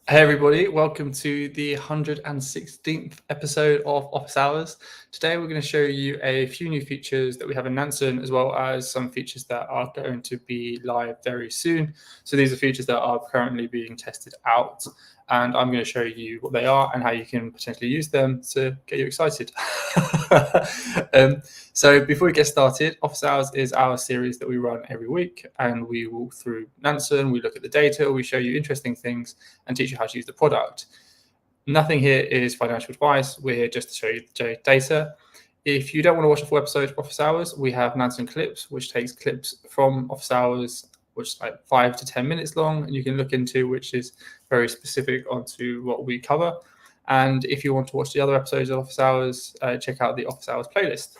Hey everybody, welcome to the 116th episode of Office Hours. Today we're going to show you a few new features that we have in Nansen, as well as some features that are going to be live very soon. So these are features that are currently being tested out, and I'm going to show you what they are and how you can potentially use them to get you excited. So before we get started, Office Hours is our series that we run every week, and we walk through Nansen, we look at the data, we show you interesting things, and teach you how to use the product. Nothing here is financial advice. We're here just to show you the data. If you don't want to watch a full episode of Office Hours, we have Nansen Clips, which takes clips from Office Hours, which is like 5 to 10 minutes long, and you can look into, which is very specific onto what we cover. And if you want to watch the other episodes of Office Hours, check out the Office Hours playlist.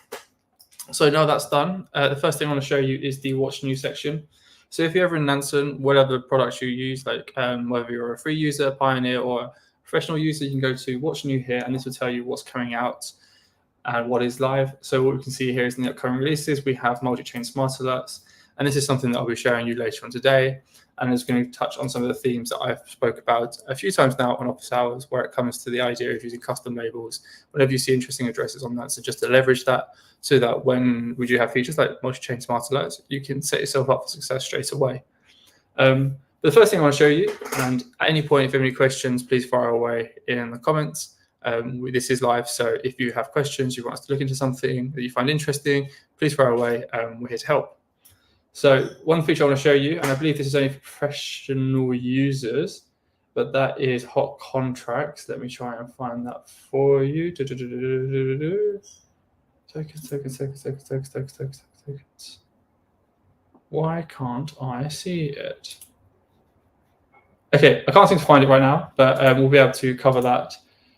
So now that's done, the first thing I want to show you is the Watch New section. So if you're ever in Nansen, whatever products you use, like whether you're a free user, Pioneer, or a professional user, you can go to Watch New here, and this will tell you what's coming out and what is live. So what we can see here is in the upcoming releases, we have multi-chain smart alerts, and this is something that I'll be showing you later on today. And it's going to touch on some of the themes that I've spoke about a few times now on Office Hours, where it comes to the idea of using custom labels whenever you see interesting addresses on that. So just to leverage that, so that when we do have features like multi-chain smart alerts, you can set yourself up for success straight away. But the first thing I want to show you, and at any point if you have any questions, please fire away in the comments. This is live, so if you have questions, you want us to look into something that you find interesting, please fire away. We're here to help. So one feature I want to show you, and I believe this is only for professional users, but that is hot contracts. Let me try and find that for you. Seconds. Why can't I see it? Okay, I can't seem to find it right now, but we'll be able to cover that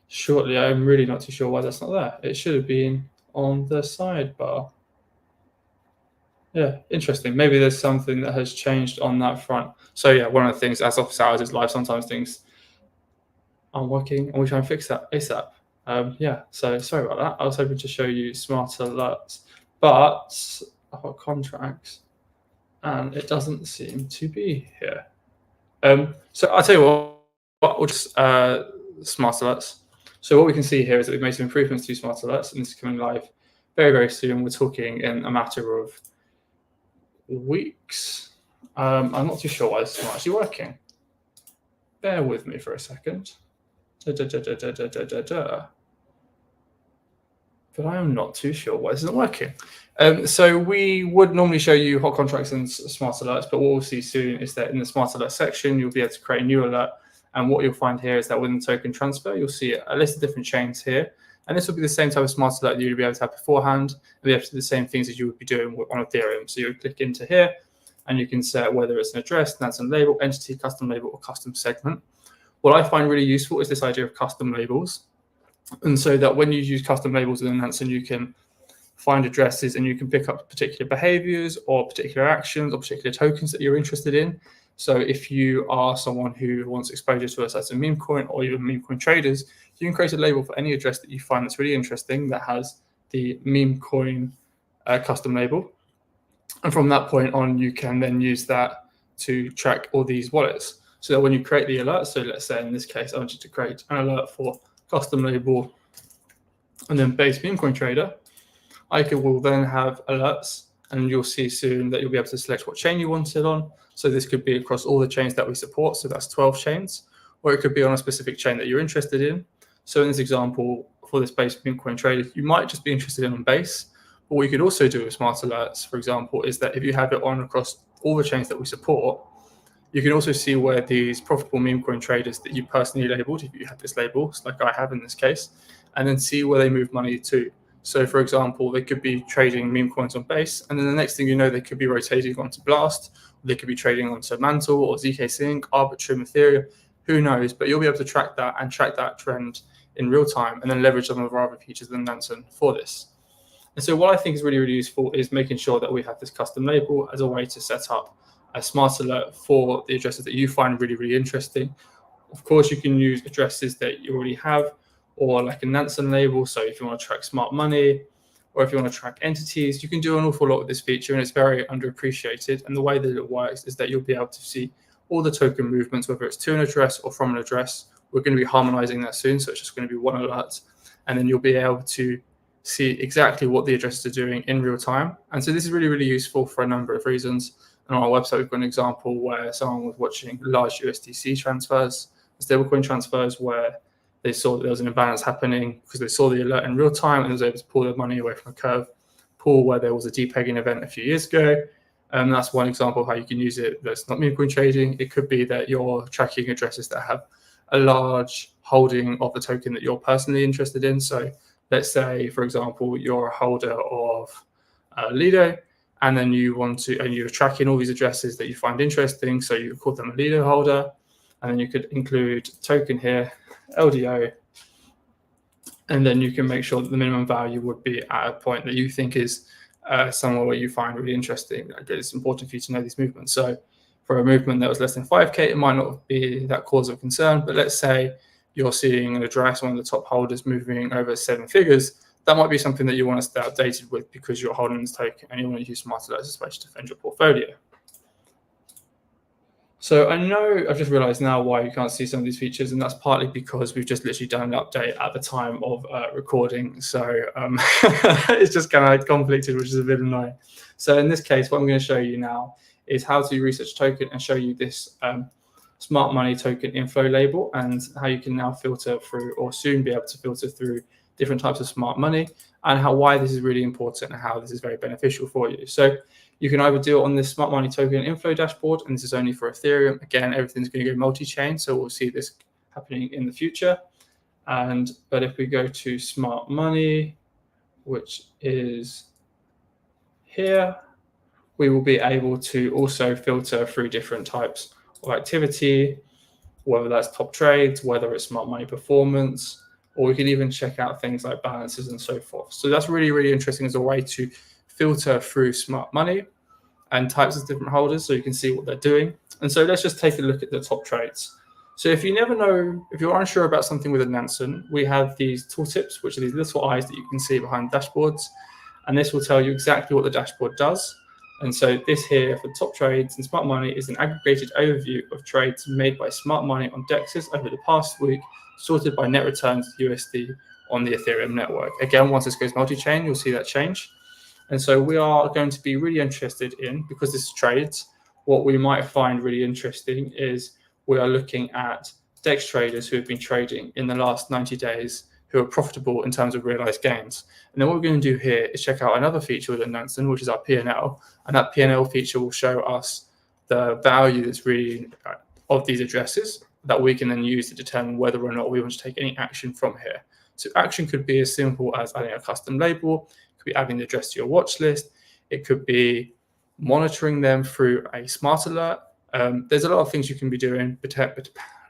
shortly. I'm really not too sure why that's not there. It should have been on the sidebar. Yeah, interesting. Maybe there's something that has changed on that front. So yeah, one of the things as Office Hours is live, sometimes things aren't working, and we try and fix that ASAP. Yeah, so sorry about that. I was hoping to show you smart alerts, but hot contracts, and it doesn't seem to be here. So I'll tell you what, we'll just smart alerts. So what we can see here is that we've made some improvements to smart alerts, and this is coming live very, very soon. We're talking in a matter of weeks. I'm not too sure why this is not actually working. Bear with me for a second. But I am not too sure why this isn't working. So we would normally show you hot contracts and smart alerts, but what we'll see soon is that in the smart alert section, you'll be able to create a new alert. And what you'll find here is that within the token transfer, you'll see a list of different chains here. And this will be the same type of smart alert that you'll be able to have beforehand. And be able to do the same things as you would be doing on Ethereum. So you'll click into here, and you can set whether it's an address, Nansen label, entity, custom label, or custom segment. What I find really useful is this idea of custom labels. And so that when you use custom labels within Nansen, you can find addresses and you can pick up particular behaviors or particular actions or particular tokens that you're interested in. So if you are someone who wants exposure to a certain meme coin or even meme coin traders, you can create a label for any address that you find that's really interesting that has the meme coin custom label. And from that point on, you can then use that to track all these wallets. So that when you create the alert, so let's say in this case, I want you to create an alert for custom label and then base meme coin trader, will then have alerts, and you'll see soon that you'll be able to select what chain you want it on. So this could be across all the chains that we support. So that's 12 chains, or it could be on a specific chain that you're interested in. So in this example, for this base meme coin trader, you might just be interested in base. But what you could also do with smart alerts, for example, is that if you have it on across all the chains that we support, you can also see where these profitable meme coin traders that you personally labeled, if you have this label, like I have in this case, and then see where they move money to. So for example, they could be trading meme coins on base, and then the next thing you know, they could be rotating onto Blast, or they could be trading onto Mantle or ZK Sync, Arbitrum, Ethereum, who knows? But you'll be able to track that and track that trend in real time, and then leverage some of our other features in Nansen for this. And so what I think is really, really useful is making sure that we have this custom label as a way to set up a smart alert for the addresses that you find really, really interesting. Of course, you can use addresses that you already have, or like a Nansen label. So if you want to track smart money, or if you want to track entities, you can do an awful lot with this feature, and it's very underappreciated. And the way that it works is that you'll be able to see all the token movements, whether it's to an address or from an address. We're going to be harmonizing that soon, so it's just going to be one alert, and then you'll be able to see exactly what the addresses are doing in real time. And so this is really, really useful for a number of reasons. And on our website, we've got an example where someone was watching large USDC transfers, stablecoin transfers, where they saw that there was an imbalance happening because they saw the alert in real time and was able to pull their money away from a curve pool where there was a depegging event a few years ago. And that's one example of how you can use it. That's not meme coin trading. It could be that you're tracking addresses that have a large holding of the token that you're personally interested in. So let's say, for example, you're a holder of Lido, and then you want to, and you're tracking all these addresses that you find interesting. So you call them a Lido holder, and then you could include token here, LDO, and then you can make sure that the minimum value would be at a point that you think is somewhere where you find really interesting. It's important for you to know these movements. So for a movement that was less than 5K, it might not be that cause of concern, but let's say you're seeing an address, one of the top holders moving over 7 figures, that might be something that you want to stay updated with because you're holding this token and you want to use smart alerts as a way to defend your portfolio. So I know I've just realized now why you can't see some of these features, and that's partly because we've just literally done an update at the time of recording. So it's just kind of conflicted, which is a bit annoying. So in this case, what I'm going to show you now is how to research token and show you this smart money token inflow label and how you can now filter through, or soon be able to filter through, different types of smart money, and why this is really important and how this is very beneficial for you. So you can either do it on this smart money token inflow dashboard, and this is only for Ethereum. Again, everything's going to go multi-chain, so we'll see this happening in the future. But if we go to smart money, which is here, we will be able to also filter through different types of activity, whether that's top trades, whether it's smart money performance, or we can even check out things like balances and so forth. So that's really, really interesting as a way to filter through smart money and types of different holders so you can see what they're doing. And so let's just take a look at the top trades. So if you never know, if you're unsure about something with a Nansen, we have these tooltips, which are these little eyes that you can see behind dashboards. And this will tell you exactly what the dashboard does. And so this here for top trades and smart money is an aggregated overview of trades made by smart money on DEXs over the past week, sorted by net returns USD on the Ethereum network. Again, once this goes multi-chain, you'll see that change. And so we are going to be really interested in, because this is trades, what we might find really interesting is we are looking at DEX traders who have been trading in the last 90 days who are profitable in terms of realized gains. And then what we're going to do here is check out another feature within Nansen, which is our P&L. And that P&L feature will show us the value that's really of these addresses that we can then use to determine whether or not we want to take any action from here. So action could be as simple as adding a custom label, it could be adding the address to your watch list, it could be monitoring them through a smart alert. There's a lot of things you can be doing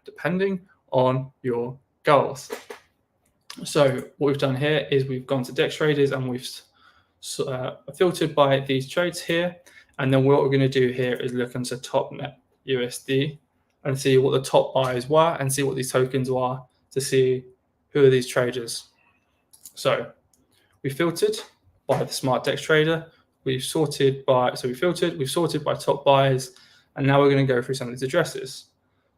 depending on your goals. So what we've done here is we've gone to DEX traders and we've filtered by these trades here. And then what we're going to do here is look into top net USD and see what the top buys were and see what these tokens are to see who are these traders. So we filtered by the smart DEX trader. We've sorted by, so we've sorted by top buys, and now we're going to go through some of these addresses.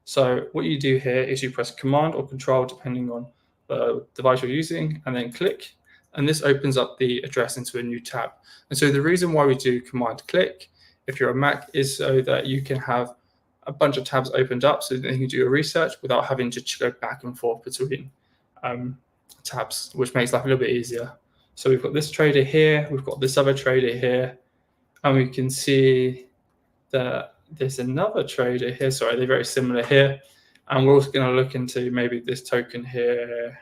So what you do here is you press Command or Control depending on the device you're using, and then click, and this opens up the address into a new tab. And so the reason why we do Command click, if you're a Mac, is so that you can have a bunch of tabs opened up so that you can do your research without having to go back and forth between tabs, which makes life a little bit easier. So we've got this trader here, we've got this other trader here, and we can see that there's another trader here. Sorry, they're very similar here. And we're also going to look into maybe this token here.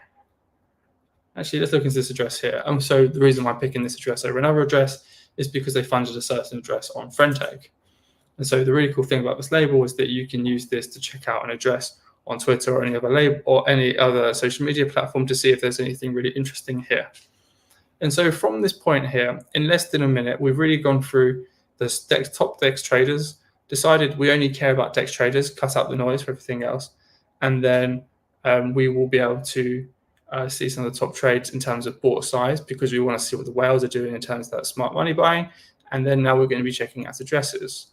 Actually, let's look into this address here. So the reason why I'm picking this address over another address is because they funded a certain address on Friendtag. And so the really cool thing about this label is that you can use this to check out an address on Twitter or any other label or any other social media platform to see if there's anything really interesting here. And so from this point here, in less than a minute, we've really gone through the top DEX traders, decided we only care about DEX traders, cut out the noise for everything else. And then we will be able to see some of the top trades in terms of bought size, because we want to see what the whales are doing in terms of that smart money buying. And then now we're going to be checking out addresses.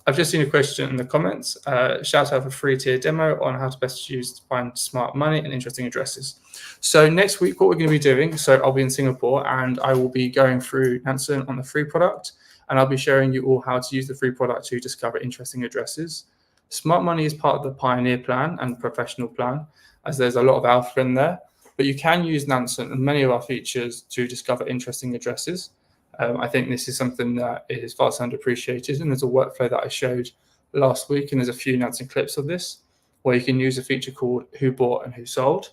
I've just seen a question in the comments. Shout out for free tier demo on how to best use to find smart money and interesting addresses. So next week, what we're going to be doing, so I'll be in Singapore and I will be going through Nansen on the free product, and I'll be showing you all how to use the free product to discover interesting addresses. Smart money is part of the Pioneer plan and professional plan, as there's a lot of alpha in there, but you can use Nansen and many of our features to discover interesting addresses. I think this is something that is vastly underappreciated, and there's a workflow that I showed last week, and there's a few Nansen clips of this, where you can use a feature called Who Bought and Who Sold.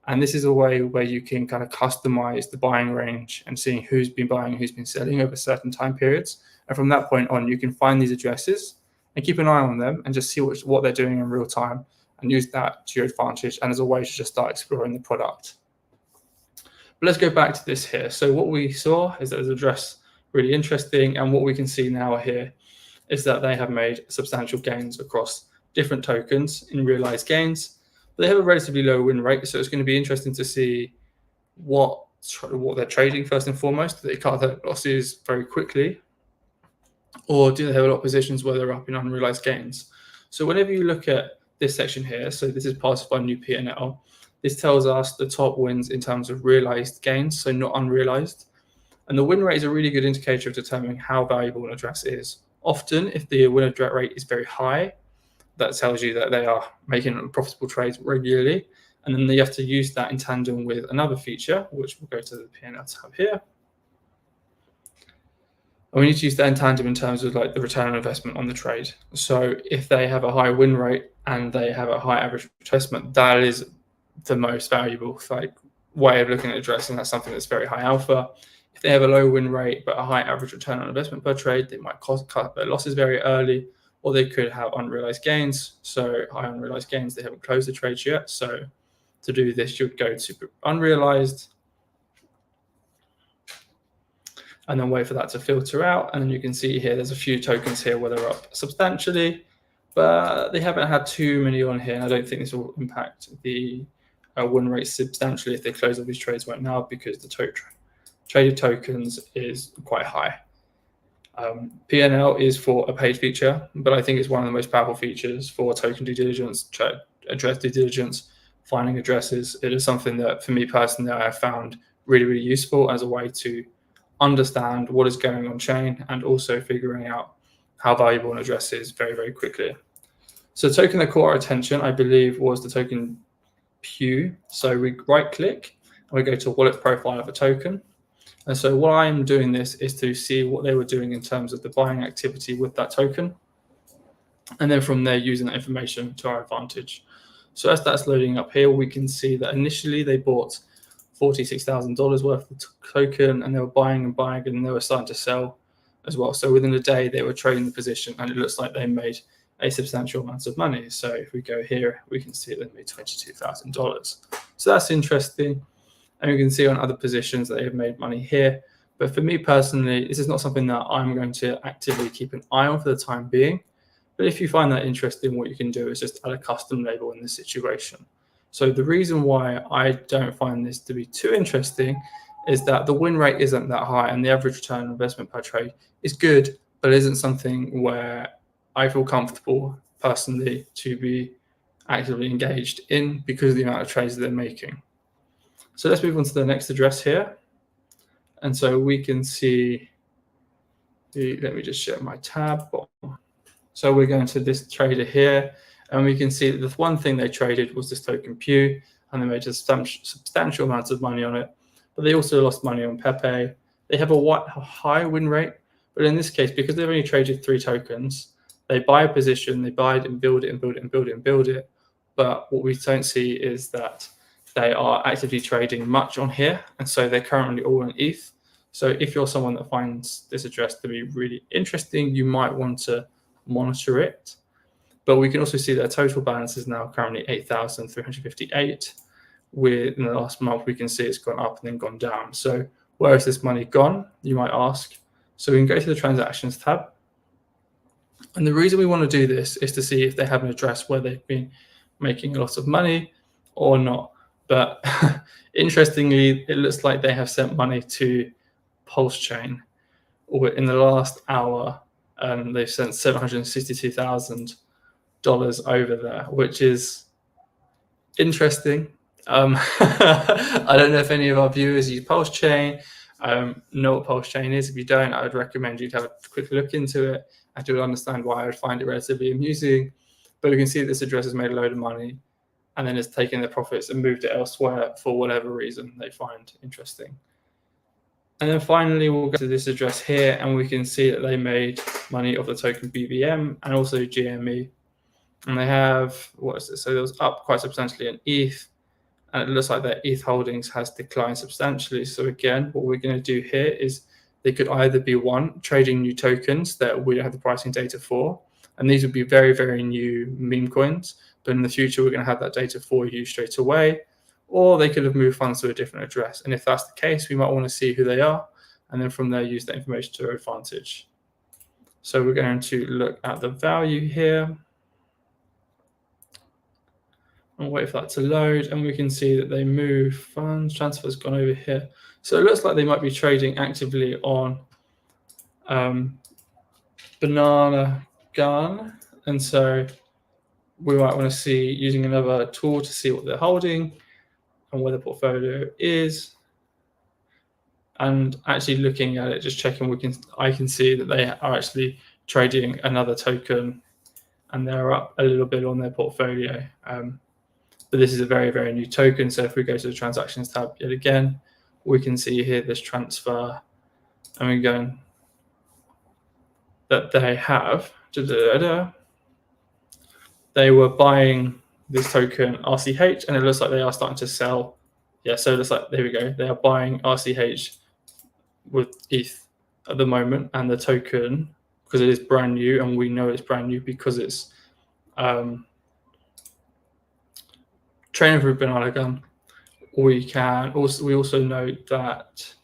And this is a way where you can kind of customize the buying range and seeing who's been buying, who's been selling over certain time periods. And from that point on, you can find these addresses and keep an eye on them and just see what they're doing in real time and use that to your advantage and as a way to just start exploring the product. But let's go back to this here. So what we saw is that there's an address really interesting, and what we can see now here is that they have made substantial gains across different tokens in realized gains. But they have a relatively low win rate, so it's going to be interesting to see what they're trading first and foremost. Do they cut their losses very quickly, or do they have a lot of positions where they're up in unrealized gains? So whenever you look at this section here, so this is part of our new P&L, this tells us the top wins in terms of realized gains, so not unrealized. And the win rate is a really good indicator of determining how valuable an address is. Often, if the win rate is very high, that tells you that they are making profitable trades regularly. And then you have to use that in tandem with another feature, which we'll go to the P&L tab here. And we need to use that in tandem in terms of like the return on investment on the trade. So if they have a high win rate and they have a high average investment, that is the most valuable way of looking at addressing. That's something that's very high alpha. If they have a low win rate but a high average return on investment per trade, they might cut their losses very early, or they could have unrealized gains. So high unrealized gains, they haven't closed the trades yet. So to do this, you'd go to unrealized and then wait for that to filter out. And then you can see here, there's a few tokens here where they're up substantially, but they haven't had too many on here. And I don't think this will impact the win rate substantially if they close all these trades right now, because the traded tokens is quite high. P&L is for a page feature, but I think it's one of the most powerful features for token due diligence, address due diligence, finding addresses. It is something that for me personally, I have found really, really useful as a way to understand what is going on chain and also figuring out how valuable an address is very, very quickly. So the token that caught our attention, I believe, was the token Pew. So we right click and we go to wallet profile of a token. And so why I'm doing this is to see what they were doing in terms of the buying activity with that token. And then from there, using that information to our advantage. So as that's loading up here, we can see that initially they bought $46,000 worth of token, and they were buying and buying, and they were starting to sell as well. So within a day, they were trading the position, and it looks like they made a substantial amount of money. So if we go here, we can see they made $22,000. So that's interesting. And we can see on other positions that they have made money here. But for me personally, this is not something that I'm going to actively keep an eye on for the time being. But if you find that interesting, what you can do is just add a custom label in this situation. So the reason why I don't find this to be too interesting is that the win rate isn't that high, and the average return on investment per trade is good, but isn't something where I feel comfortable personally to be actively engaged in because of the amount of trades that they're making. So let's move on to the next address here. And so we can see let me just share my tab. So we're going to this trader here, and we can see that the one thing they traded was this token Pew, and they made a substantial amounts of money on it. But they also lost money on Pepe. They have a high win rate, but in this case, because they've only traded 3 tokens, they buy a position, they buy it and build it and build it and build it and build it. But what we don't see is that they are actively trading much on here, and so they're currently all in ETH. So if you're someone that finds this address to be really interesting, you might want to monitor it. But we can also see that total balance is now currently 8,358. In the last month, we can see it's gone up and then gone down. So where has this money gone, you might ask? So we can go to the transactions tab. And the reason we want to do this is to see if they have an address where they've been making a lot of money or not. But interestingly, it looks like they have sent money to Onchain in the last hour, and they've sent $762,000 over there, which is interesting. I don't know if any of our viewers use Onchain, know what Onchain is. If you don't, I would recommend you to have a quick look into it, and you'll understand why I would find it relatively amusing. But we can see this address has made a load of money and then has taken their profits and moved it elsewhere for whatever reason they find interesting. And then finally, we'll go to this address here, and we can see that they made money off the token BBM and also GME. And they have, what is it? So it was up quite substantially in ETH, and it looks like their ETH holdings has declined substantially. So again, what we're going to do here is they could either be one, trading new tokens that we don't have the pricing data for, and these would be very, very new meme coins, but in the future, we're going to have that data for you straight away. Or they could have moved funds to a different address. And if that's the case, we might want to see who they are, and then from there, use that information to our advantage. So we're going to look at the value here and wait for that to load. And we can see that they move funds, transfers gone over here. So it looks like they might be trading actively on Banana Gun. And so we might want to see using another tool to see what they're holding and where the portfolio is, and actually looking at it, just checking, I can see that they are actually trading another token, and they're up a little bit on their portfolio. But this is a very, very new token. So if we go to the transactions tab yet again, we can see here this transfer, and we're going that they have. They were buying this token RCH, and it looks like they are starting to sell. Yeah, so it looks like, there we go. They are buying RCH with ETH at the moment, and the token, because it is brand new, and we know it's brand new because it's trading through Banana Gun. We also know that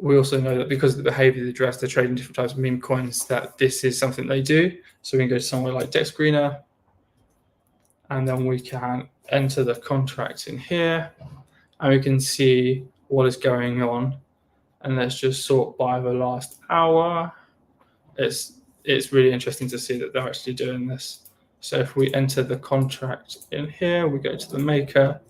because of the behavior of the address, they're trading different types of meme coins, that this is something they do. So we can go to somewhere like Dex Greener, and then we can enter the contract in here, and we can see what is going on. And let's just sort by the last hour. It's really interesting to see that they're actually doing this. So if we enter the contract in here, we go to the maker.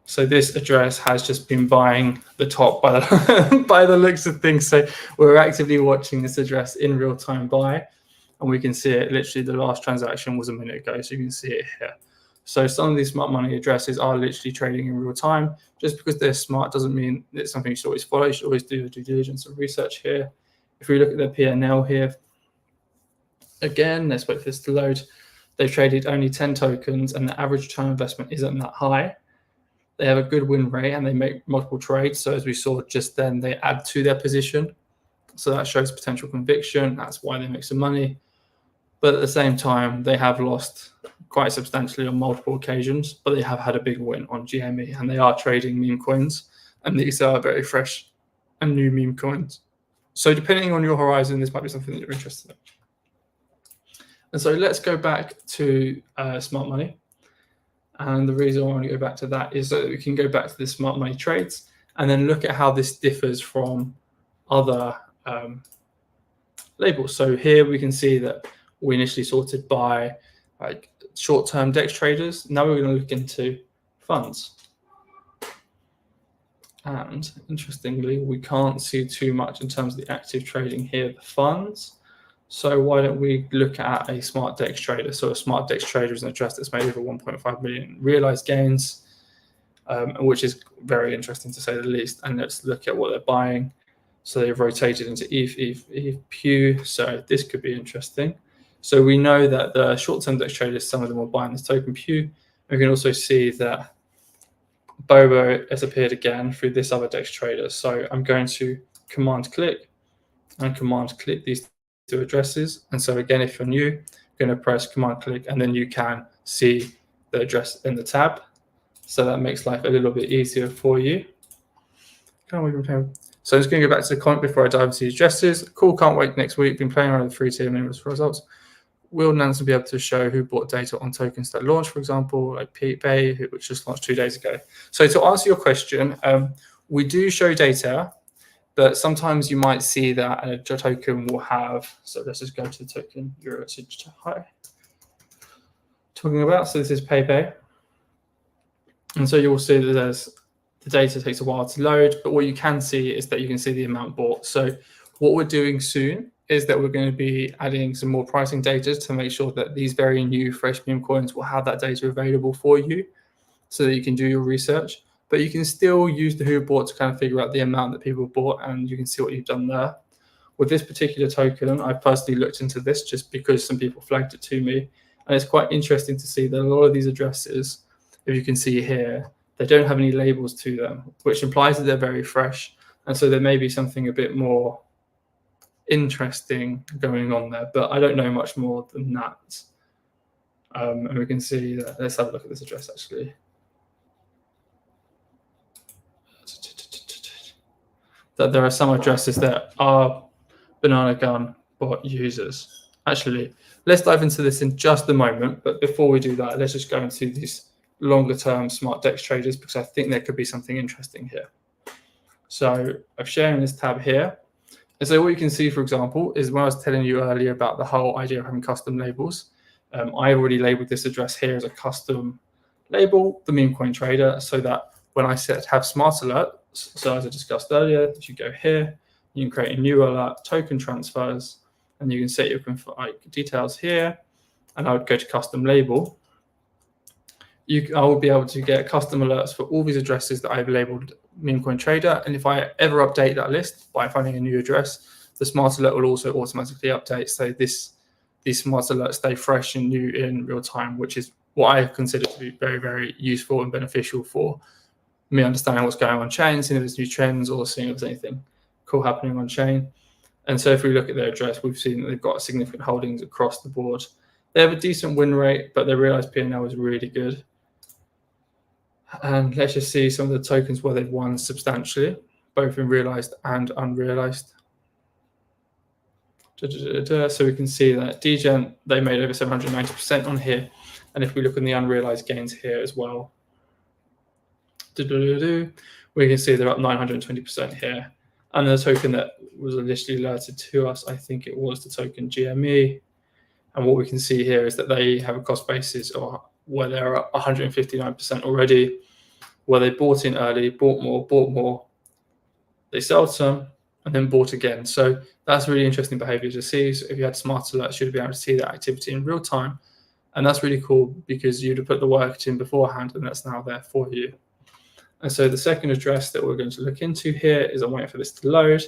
So this address has just been buying the top by the, by the looks of things. So we're actively watching this address in real time buy, and we can see it. Literally, the last transaction was a minute ago, so you can see it here. So some of these smart money addresses are literally trading in real time. Just because they're smart doesn't mean it's something you should always follow. You should always do your due diligence and research here. If we look at their P&L here, again, let's wait for this to load. They've traded only 10 tokens, and the average return on investment isn't that high. They have a good win rate, and they make multiple trades. So as we saw just then, they add to their position. So that shows potential conviction. That's why they make some money. But at the same time, they have lost quite substantially on multiple occasions, but they have had a big win on GME, and they are trading meme coins. And these are very fresh and new meme coins. So depending on your horizon, this might be something that you're interested in. And so let's go back to smart money. And the reason I want to go back to that is so that we can go back to the smart money trades and then look at how this differs from other labels. So here we can see that we initially sorted by like short-term DEX traders. Now we're going to look into funds. And interestingly, we can't see too much in terms of the active trading here, the funds. So why don't we look at a smart DEX trader? So a smart DEX trader is an address that's made over 1.5 million realized gains, which is very interesting to say the least. And let's look at what they're buying. So they've rotated into ETH, Pew. So this could be interesting. So we know that the short-term DEX traders, some of them are buying this token Pew. We can also see that Bobo has appeared again through this other DEX trader. So I'm going to command click these two addresses. And so again, if you're new, you're going to press command click, and then you can see the address in the tab. So that makes life a little bit easier for you. So I'm just going to go back to the comment before I dive into the addresses. Cool, can't wait next week. Been playing around with the free tier minimums for results. Will Nansen be able to show who bought data on tokens that launched, for example, like Pay, which just launched 2 days ago? So to answer your question, we do show data, But sometimes you might see that a token will have, so let's just go to the token you're talking about. So this is PayPay. And so you'll see that the data takes a while to load, but what you can see is that you can see the amount bought. So what we're doing soon is that we're going to be adding some more pricing data to make sure that these very new fresh meme coins will have that data available for you so that you can do your research. But you can still use the who bought to kind of figure out the amount that people bought, and you can see what you've done there. With this particular token, I personally looked into this just because some people flagged it to me. And it's quite interesting to see that a lot of these addresses, if you can see here, they don't have any labels to them, which implies that they're very fresh. And so there may be something a bit more interesting going on there, but I don't know much more than that. And we can see that, let's have a look at this address actually. That there are some addresses that are Banana Gun bot users. Actually, let's dive into this in just a moment. But before we do that, let's just go into these longer term smart DEX traders, because I think there could be something interesting here. So I'm sharing this tab here. And so what you can see, for example, is when I was telling you earlier about the whole idea of having custom labels, I already labeled this address here as a custom label, the meme coin trader, so that when I have smart alerts, so as I discussed earlier, if you go here, you can create a new alert, token transfers, and you can set your details here, and I would go to custom label. I will be able to get custom alerts for all these addresses that I've labeled meme coin trader, and if I ever update that list by finding a new address, the smart alert will also automatically update, so these smart alerts stay fresh and new in real time, which is what I consider to be very, very useful and beneficial for me understanding what's going on chain, seeing if there's new trends or seeing if there's anything cool happening on chain. And so if we look at their address, we've seen that they've got significant holdings across the board. They have a decent win rate, but their realized P&L is really good. And let's just see some of the tokens where they've won substantially, both in realized and unrealized. So we can see that Degen, they made over 790% on here. And if we look at the unrealized gains here as well, we can see they're up 920% here. And the token that was initially alerted to us, I think it was the token GME. And what we can see here is that they have a cost basis where they're at 159% already, where they bought in early, bought more, they sold some, and then bought again. So that's really interesting behavior to see. So if you had smart alerts, you'd be able to see that activity in real time. And that's really cool because you'd have put the work in beforehand, and that's now there for you. And so the second address that we're going to look into here is, I'm waiting for this to load,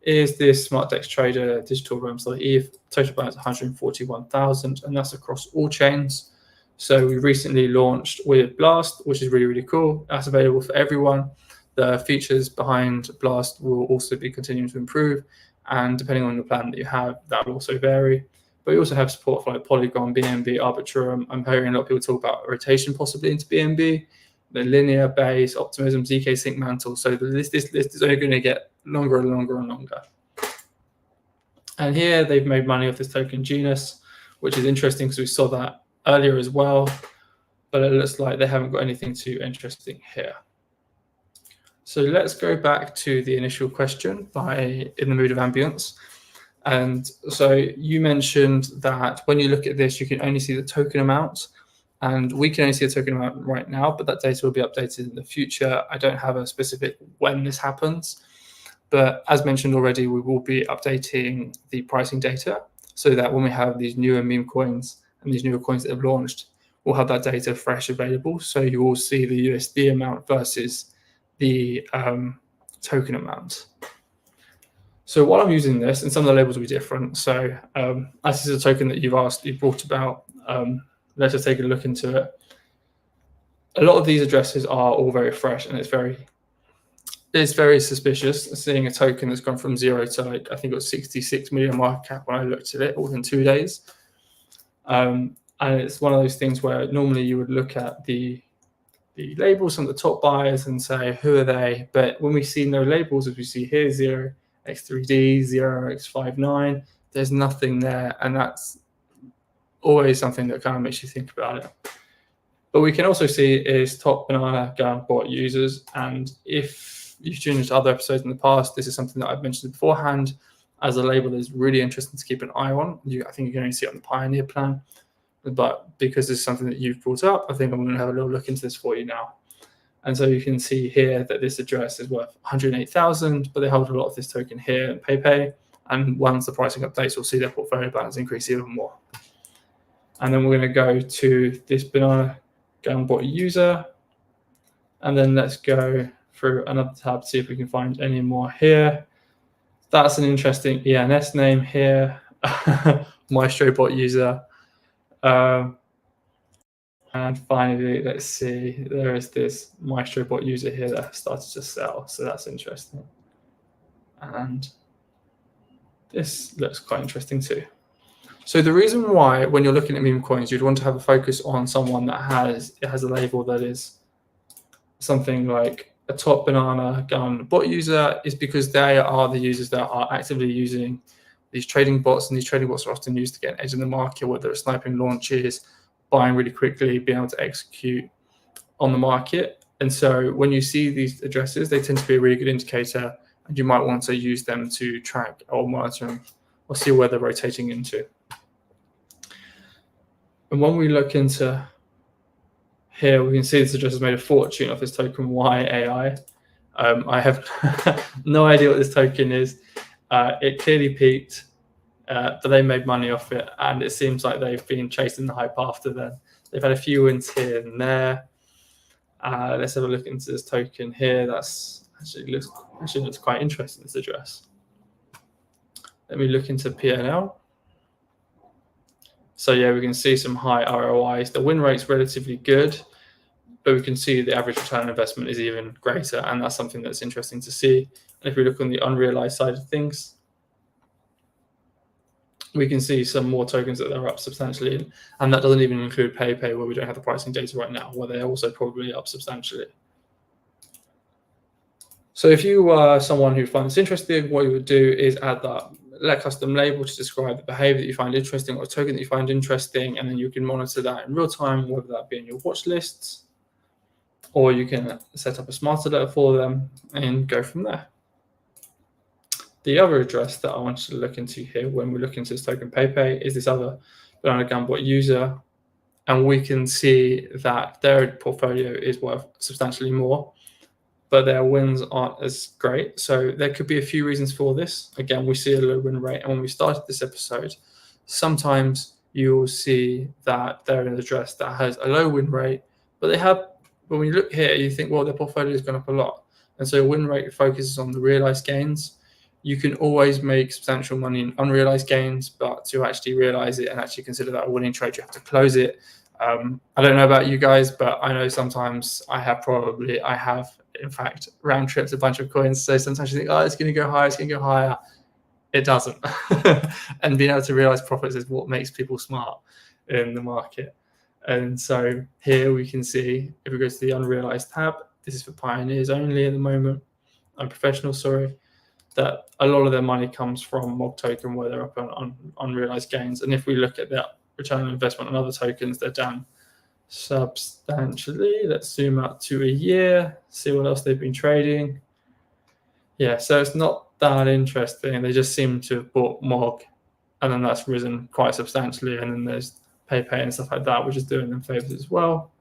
is this smart DEX trader digital realms like ETH, total balance 141,000, and that's across all chains. So we recently launched with Blast, which is really, really cool. That's available for everyone. The features behind Blast will also be continuing to improve, and depending on the plan that you have, that will also vary. But we also have support for like Polygon, BNB, Arbitrum. I'm hearing a lot of people talk about rotation possibly into BNB, the linear base, optimism, ZK sync mantle. So this list is only going to get longer and longer and longer. And here they've made money off this token Genus, which is interesting because we saw that earlier as well, but it looks like they haven't got anything too interesting here. So let's go back to the initial question by In the Mood of Ambience. And so you mentioned that when you look at this, you can only see the token amount, and we can only see the token amount right now, but that data will be updated in the future. I don't have a specific when this happens, but as mentioned already, we will be updating the pricing data so that when we have these newer meme coins and these newer coins that have launched, we'll have that data fresh available. So you will see the USD amount versus the token amount. So while I'm using this, and some of the labels will be different. So as this is a token that you've brought about, let's just take a look into it. A lot of these addresses are all very fresh, and it's very suspicious seeing a token that's gone from 0 to like, I think it was 66 million market cap when I looked at it within 2 days. And it's one of those things where normally you would look at the labels from the top buyers and say, who are they? But when we see no labels, as we see here, 0x3D, 0x59, there's nothing there. And that's always something that kind of makes you think about it. But we can also see is top banana gun bot users. And if you've tuned into other episodes in the past, this is something that I've mentioned beforehand as a label that is really interesting to keep an eye on. I think you can only see it on the Pioneer plan, but because this is something that you've brought up, I think I'm going to have a little look into this for you now. And so you can see here that this address is worth 108,000, but they hold a lot of this token here in PayPay. And once the pricing updates, we'll see their portfolio balance increase even more. And then we're going to go to this banana gunbot user. And then let's go through another tab, see if we can find any more here. That's an interesting ENS name here, MaestroBot user. And finally, let's see, there is this MaestroBot user here that started to sell. So that's interesting. And this looks quite interesting too. So the reason why, when you're looking at meme coins, you'd want to have a focus on someone that has a label that is something like a top banana gun bot user, is because they are the users that are actively using these trading bots, and these trading bots are often used to get an edge in the market, whether it's sniping launches, buying really quickly, being able to execute on the market. And so when you see these addresses, they tend to be a really good indicator, and you might want to use them to track or monitor them or see where they're rotating into. And when we look into here, we can see this address has made a fortune off this token YAI. I have no idea what this token is. It clearly peaked, but they made money off it, and it seems like they've been chasing the hype after then. They've had a few wins here and there. Let's have a look into this token here. That's actually looks quite interesting, this address. Let me look into PNL. So yeah, we can see some high ROIs. The win rate's relatively good, but we can see the average return on investment is even greater, and that's something that's interesting to see. And if we look on the unrealized side of things, we can see some more tokens that are up substantially, and that doesn't even include PayPay, where we don't have the pricing data right now, where they're also probably up substantially. So if you are someone who finds this interesting, what you would do is add that let custom label to describe the behavior that you find interesting or a token that you find interesting, and then you can monitor that in real time, whether that be in your watch lists, or you can set up a smart alert for them and go from there. The other address that I wanted to look into here when we look into this token PayPay is this other banana gunbot user, and we can see that their portfolio is worth substantially more, but their wins aren't as great. So there could be a few reasons for this. Again, we see a low win rate, and when we started this episode, sometimes you will see that they're an address that has a low win rate, but they have, when you look here, you think, well, their portfolio has gone up a lot. And so win rate focuses on the realized gains. You can always make substantial money in unrealized gains, but to actually realize it and actually consider that a winning trade, you have to close it. I don't know about you guys, but I know sometimes I have in fact round tripped a bunch of coins. So sometimes you think, oh, it's going to go higher, it's going to go higher. It doesn't. And being able to realize profits is what makes people smart in the market. And so here we can see, if we go to the unrealized tab, this is for pioneers only at the moment, unprofessional, sorry, that a lot of their money comes from MOG token, where they're up on unrealized gains. And if we look at their return on investment on other tokens, they're down substantially. Let's zoom out to a year, see what else they've been trading. Yeah, so it's not that interesting. They just seem to have bought MOG, and then that's risen quite substantially. And then there's PayPay and stuff like that, which is doing them favors as well.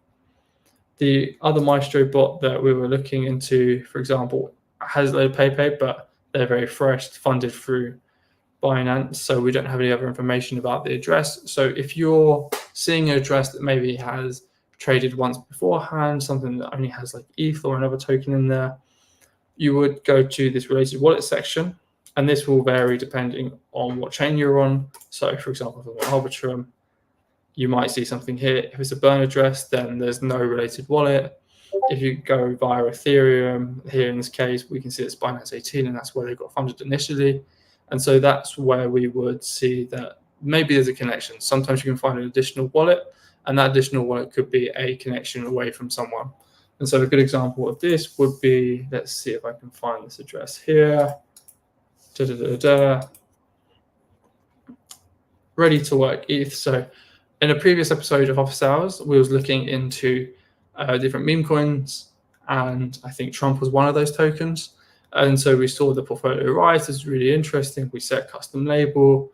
The other MaestroBot that we were looking into, for example, has a load of PayPay, but they're very fresh, funded through Binance, so we don't have any other information about the address. So if you're seeing an address that maybe has traded once beforehand, something that only has like ETH or another token in there, you would go to this related wallet section, and this will vary depending on what chain you're on. So for example, if I'm on Arbitrum, you might see something here. If it's a burn address, then there's no related wallet. If you go via Ethereum, here in this case, we can see it's Binance 18, and that's where they got funded initially. And so that's where we would see that maybe there's a connection. Sometimes you can find an additional wallet, and that additional wallet could be a connection away from someone. And so a good example of this would be, let's see if I can find this address here. Ready to work ETH. So in a previous episode of Office Hours, we was looking into different meme coins, and I think Trump was one of those tokens. And so we saw the portfolio rise. It's really interesting. We set custom label.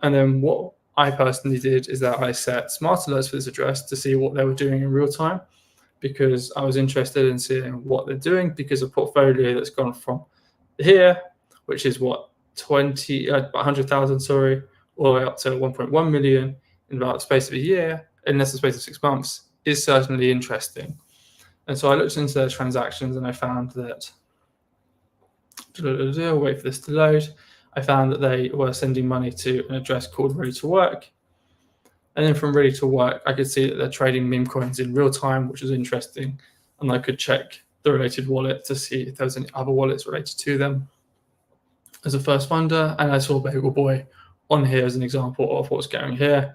And then what I personally did is that I set smart alerts for this address to see what they were doing in real time, because I was interested in seeing what they're doing, because a portfolio that's gone from here, which is what, 100,000, sorry, all the way up to 1.1 million in about the space of a year, in less than the space of 6 months, is certainly interesting. And so I looked into their transactions and I found that, wait for this to load, I found that they were sending money to an address called Ready to Work. And then from Ready to Work, I could see that they're trading meme coins in real time, which was interesting. And I could check the related wallet to see if there was any other wallets related to them as a first funder. And I saw Bagel Boy on here as an example of what's going here.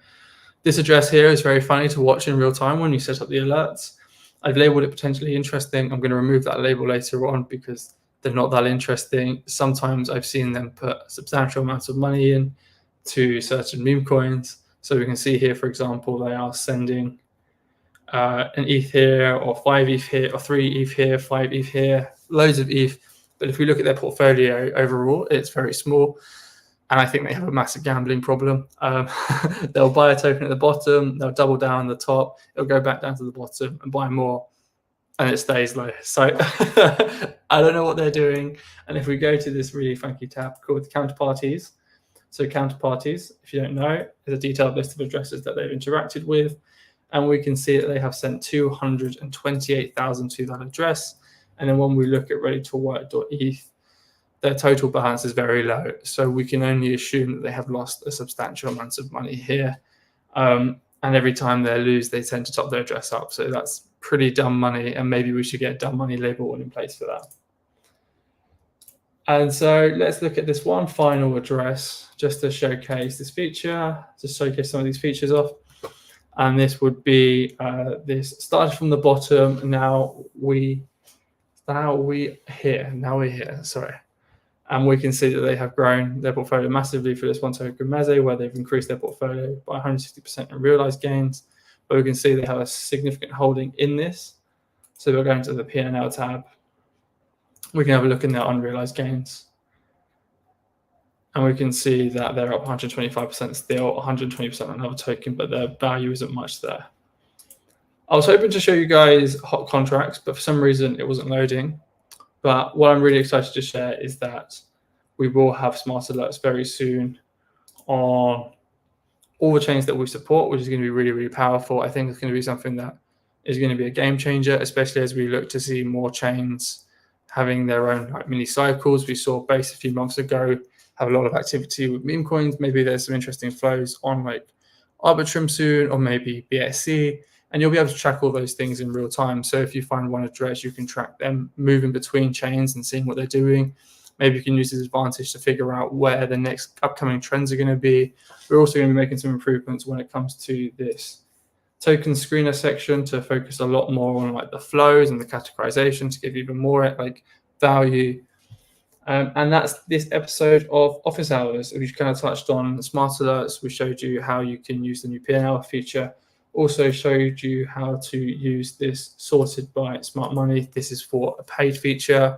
This address here is very funny to watch in real time when you set up the alerts. I've labeled it potentially interesting. I'm going to remove that label later on because they're not that interesting. Sometimes I've seen them put substantial amounts of money in to certain meme coins. So we can see here, for example, they are sending an ETH here, or 5 ETH here, or 3 ETH here, 5 ETH here, loads of ETH. But if we look at their portfolio overall, it's very small. And I think they have a massive gambling problem. They'll buy a token at the bottom, they'll double down the top, it'll go back down to the bottom and buy more, and it stays low. So I don't know what they're doing. And if we go to this really funky tab called counterparties, so counterparties, if you don't know, is a detailed list of addresses that they've interacted with. And we can see that they have sent 228,000 to that address. And then when we look at readytowork.eth, their total balance is very low. So we can only assume that they have lost a substantial amount of money here. And every time they lose, they tend to top their address up. So that's pretty dumb money. And maybe we should get a dumb money label in place for that. And so let's look at this one final address just to showcase this feature, to showcase some of these features off. And this would be this started from the bottom. Now we're here, sorry. And we can see that they have grown their portfolio massively for this one token Meze, where they've increased their portfolio by 160% in realized gains. But we can see they have a significant holding in this. So we're going to the P&L tab. We can have a look in their unrealized gains. And we can see that they're up 125% still, 120% on another token, but their value isn't much there. I was hoping to show you guys hot contracts, but for some reason it wasn't loading. But what I'm really excited to share is that we will have smart alerts very soon on all the chains that we support, which is going to be really, really powerful. I think it's going to be something that is going to be a game changer, especially as we look to see more chains having their own mini cycles. We saw Base a few months ago have a lot of activity with meme coins. Maybe there's some interesting flows on Arbitrum soon, or maybe BSC. And you'll be able to track all those things in real time. So if you find one address, you can track them moving between chains and seeing what they're doing. Maybe you can use this advantage to figure out where the next upcoming trends are going to be. We're also going to be making some improvements when it comes to this token screener section to focus a lot more on the flows and the categorization to give even more value. And that's this episode of Office Hours. We kind of touched on smart alerts. We showed you how you can use the new P&L feature. Also showed you how to use this sorted by smart money. This is for a paid feature,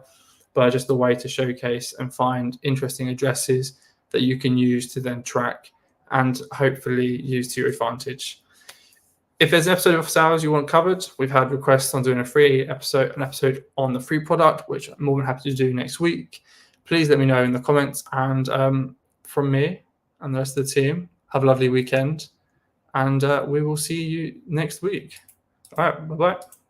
but just a way to showcase and find interesting addresses that you can use to then track and hopefully use to your advantage. If there's an episode of Office Hours you want covered, we've had requests on doing an episode on the free product, which I'm more than happy to do next week. Please let me know in the comments. And from me and the rest of the team, have a lovely weekend. And we will see you next week. All right, bye-bye.